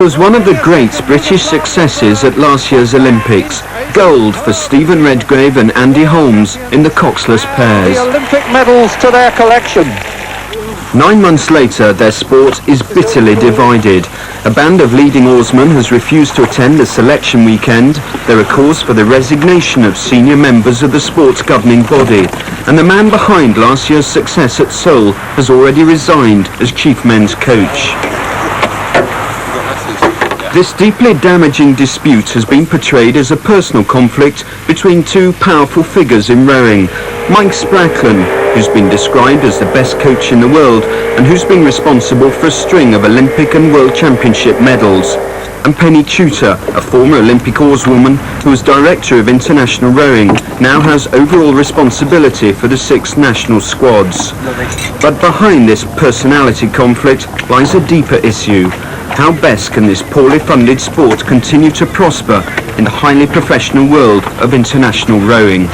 It was one of the great British successes at last year's Olympics. Gold for Stephen Redgrave and Andy Holmes in the coxless pairs. The Olympic medals to their collection. 9 months later, their sport is bitterly divided. A band of leading oarsmen has refused to attend the selection weekend. There are calls for the resignation of senior members of the sport's governing body. And the man behind last year's success at Seoul has already resigned as chief men's coach. This deeply damaging dispute has been portrayed as a personal conflict between two powerful figures in rowing. Mike Spracklen, who's been described as the best coach in the world and who's been responsible for a string of Olympic and World Championship medals, and Penny Chuter, a former Olympic oarswoman who was director of international rowing, now has overall responsibility for the 6 national squads. But behind this personality conflict lies a deeper issue. How best can this poorly funded sport continue to prosper in the highly professional world of international rowing?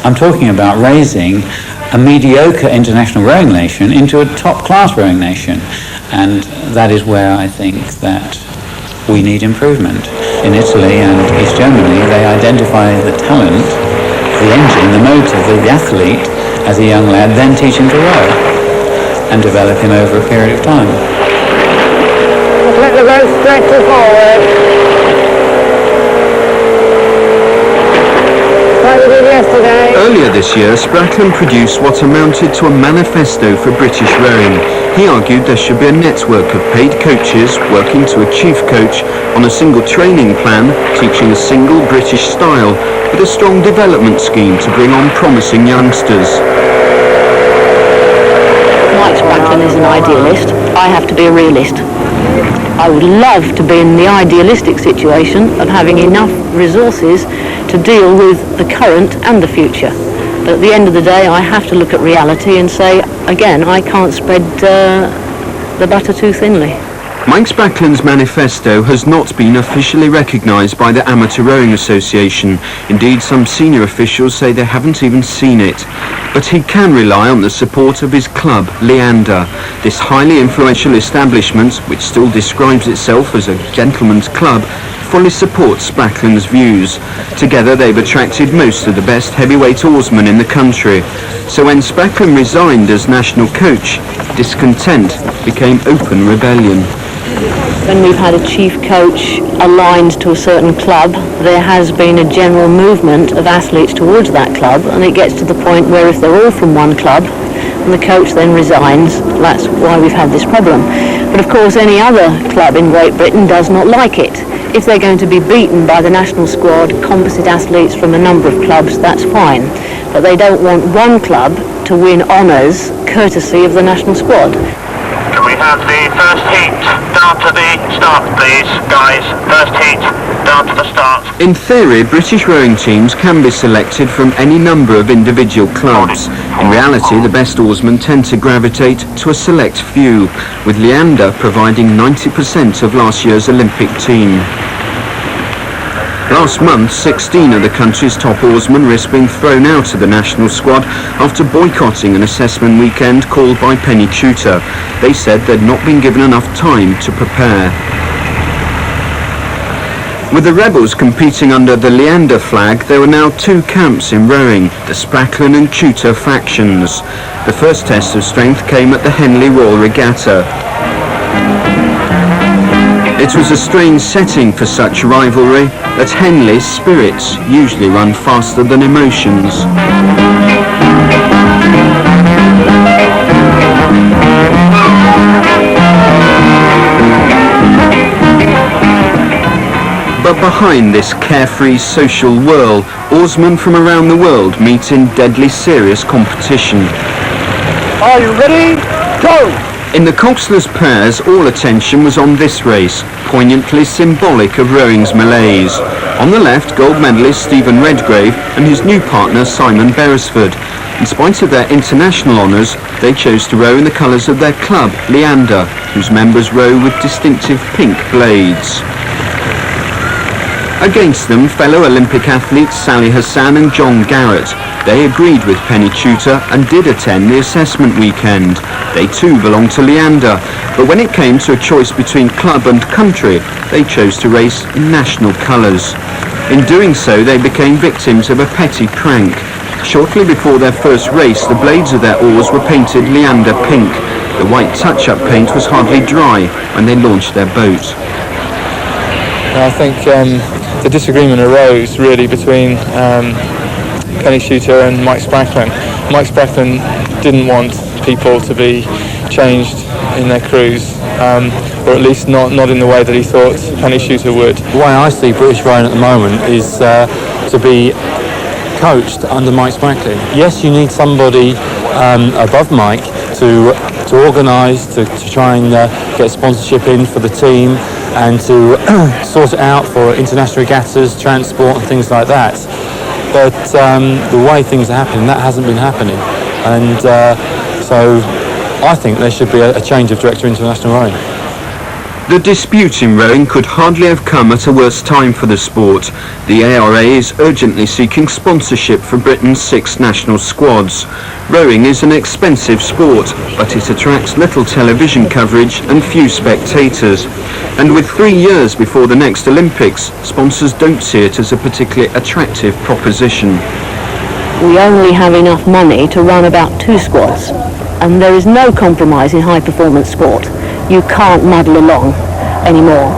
I'm talking about raising a mediocre international rowing nation into a top-class rowing nation, and that is where I think that we need improvement. In Italy and East Germany, they identify the talent, the engine, the motor, the athlete as a young lad, then teach him to row and develop him over a period of time. Let the boat stretch forward. Like we did yesterday. Earlier this year, Spracklen produced what amounted to a manifesto for British rowing. He argued there should be a network of paid coaches working to a chief coach on a single training plan, teaching a single British style, with a strong development scheme to bring on promising youngsters. Mike Spracklen is an idealist. I have to be a realist. I would love to be in the idealistic situation of having enough resources to deal with the current and the future. But at the end of the day, I have to look at reality and say, again, I can't spread the butter too thinly. Mike Spracklen's manifesto has not been officially recognised by the Amateur Rowing Association. Indeed, some senior officials say they haven't even seen it. But he can rely on the support of his club, Leander. This highly influential establishment, which still describes itself as a gentleman's club, fully supports Spracklen's views. Together they've attracted most of the best heavyweight oarsmen in the country. So when Spracklen resigned as national coach, discontent became open rebellion. When we've had a chief coach aligned to a certain club, there has been a general movement of athletes towards that club, and it gets to the point where if they're all from one club and the coach then resigns, that's why we've had this problem. But of course any other club in Great Britain does not like it. If they're going to be beaten by the national squad, composite athletes from a number of clubs, that's fine. But they don't want one club to win honours courtesy of the national squad. Can we have the first heat down to the start, please, guys? First heat down to the start. In theory, British rowing teams can be selected from any number of individual clubs. In reality, the best oarsmen tend to gravitate to a select few, with Leander providing 90% of last year's Olympic team. Last month, 16 of the country's top oarsmen risked being thrown out of the national squad after boycotting an assessment weekend called by Penny Chuter. They said they'd not been given enough time to prepare. With the rebels competing under the Leander flag, there were now 2 camps in rowing, the Spracklen and Chuter factions. The first test of strength came at the Henley Royal Regatta. It was a strange setting for such rivalry. At Henley, spirits usually run faster than emotions. But behind this carefree social whirl, oarsmen from around the world meet in deadly serious competition. Are you ready? Go! In the coxless pairs, all attention was on this race, poignantly symbolic of rowing's malaise. On the left, gold medalist Stephen Redgrave and his new partner Simon Beresford. In spite of their international honours, they chose to row in the colours of their club, Leander, whose members row with distinctive pink blades. Against them, fellow Olympic athletes Sally Hassan and John Garrett. They agreed with Penny Chuter and did attend the assessment weekend. They too belong to Leander, but when it came to a choice between club and country, they chose to race in national colours. In doing so, they became victims of a petty prank. Shortly before their first race, the blades of their oars were painted Leander pink. The white touch-up paint was hardly dry when they launched their boat. I think the disagreement arose really between Penny Chuter and Mike Spracklen. Mike Spracklen didn't want people to be changed in their crews, or at least not in the way that he thought Penny Chuter would. The way I see British rowing at the moment is to be coached under Mike Spracklen. Yes, you need somebody above Mike to organise, to try and get sponsorship in for the team and to sort it out for international regattas, transport and things like that. But the way things are happening, that hasn't been happening. And so I think there should be a change of director of international rowing. The dispute in rowing could hardly have come at a worse time for the sport. The ARA is urgently seeking sponsorship for Britain's 6 national squads. Rowing is an expensive sport, but it attracts little television coverage and few spectators. And with 3 years before the next Olympics, sponsors don't see it as a particularly attractive proposition. We only have enough money to run about 2 squads, and there is no compromise in high-performance sport. You can't muddle along anymore.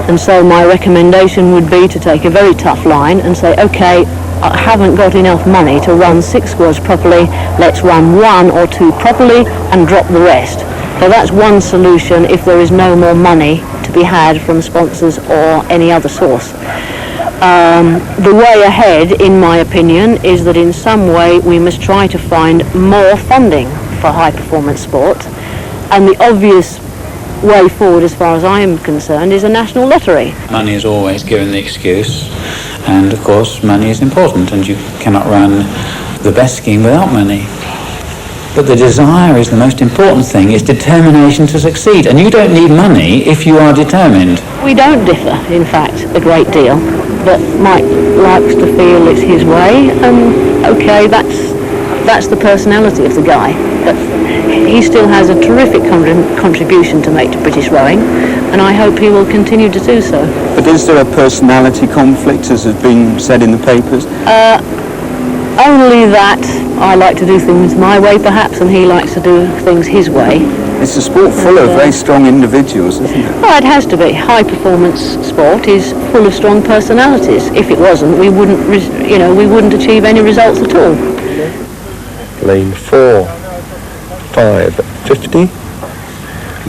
And so my recommendation would be to take a very tough line and say, okay, I haven't got enough money to run 6 squads properly, let's run 1 or 2 properly and drop the rest. So that's one solution if there is no more money to be had from sponsors or any other source. The way ahead, in my opinion, is that in some way we must try to find more funding for high-performance sport, and the obvious way forward, as far as I am concerned, is a national lottery. Money is always given the excuse, and of course money is important, and you cannot run the best scheme without money. But the desire is the most important thing, is determination to succeed, and you don't need money if you are determined. We don't differ, in fact, a great deal, but Mike likes to feel it's his way, and okay, that's the personality of the guy. But he still has a terrific contribution to make to British rowing, and I hope he will continue to do so. But is there a personality conflict, as has been said in the papers? Only that I like to do things my way, perhaps, and he likes to do things his way. It's a sport full of very strong individuals, isn't it? Well, it has to be. High-performance sport is full of strong personalities. If it wasn't, we wouldn't achieve any results at all. Lane 4, 5:50.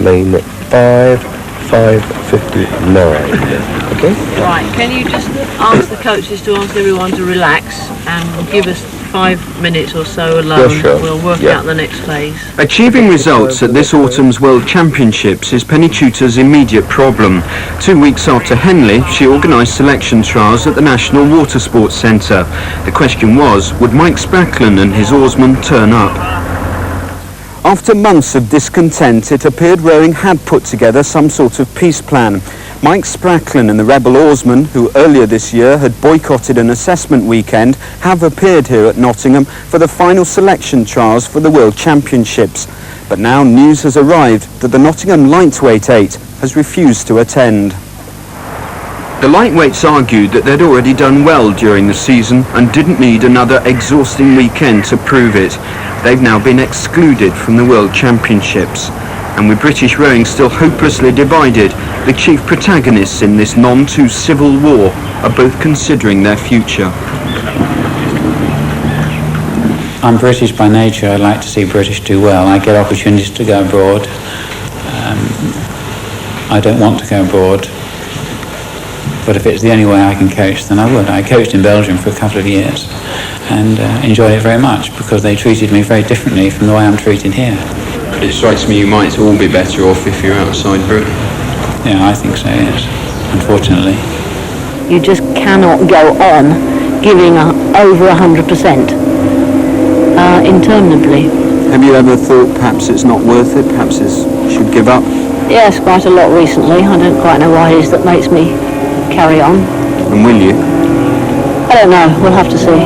Lane 5, 5:59. Okay? Right, can you just ask the coaches to ask everyone to relax and give us 5 minutes or so alone? Yeah, sure. We'll work out the next phase. Achieving results at this autumn's World Championships is Penny Chuter's immediate problem. 2 weeks after Henley, she organised selection trials at the National Water Sports Centre. The question was, would Mike Spracklen and his oarsmen turn up? After months of discontent, it appeared rowing had put together some sort of peace plan. Mike Spracklen and the rebel oarsmen, who earlier this year had boycotted an assessment weekend, have appeared here at Nottingham for the final selection trials for the World Championships. But now news has arrived that the Nottingham Lightweight 8 has refused to attend. The lightweights argued that they'd already done well during the season and didn't need another exhausting weekend to prove it. They've now been excluded from the World Championships. And with British rowing still hopelessly divided, the chief protagonists in this non-too-civil war are both considering their future. I'm British by nature. I like to see British do well. I get opportunities to go abroad. I don't want to go abroad, but if it's the only way I can coach, then I would. I coached in Belgium for a couple of years and enjoyed it very much because they treated me very differently from the way I'm treated here. It strikes me you might all be better off if you're outside Britain. Yeah, I think so, yes, unfortunately. You just cannot go on giving over 100% interminably. Have you ever thought perhaps it's not worth it, perhaps it should give up? Yes, quite a lot recently. I don't quite know why it is that makes me carry on. And will you? I don't know, we'll have to see.